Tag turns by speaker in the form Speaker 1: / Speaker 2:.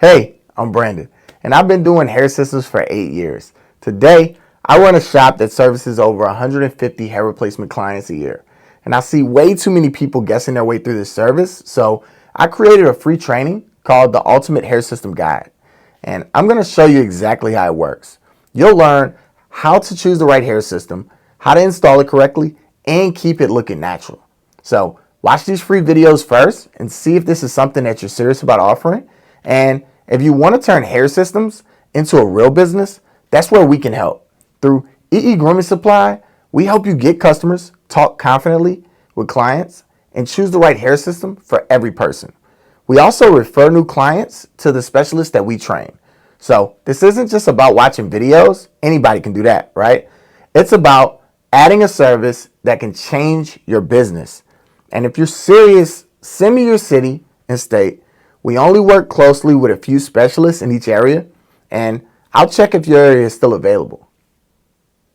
Speaker 1: Hey, I'm Brandon, and I've been doing hair systems for 8 years. Today, I run a shop that services over 150 hair replacement clients a year. And I see way too many people guessing their way through this service, so I created a free training called the Ultimate Hair System Guide. And I'm going to show you exactly how it works. You'll learn how to choose the right hair system, how to install it correctly, and keep it looking natural. So watch these free videos first and see if this is something that you're serious about offering. And if you want to turn hair systems into a real business, that's where we can help. Through EE Grooming Supply, we help you get customers, talk confidently with clients, and choose the right hair system for every person. We also refer new clients to the specialists that we train. So this isn't just about watching videos. Anybody can do that, right? It's about adding a service that can change your business. And if you're serious, send me your city and state. We only work closely with a few specialists in each area, and I'll check if your area is still available.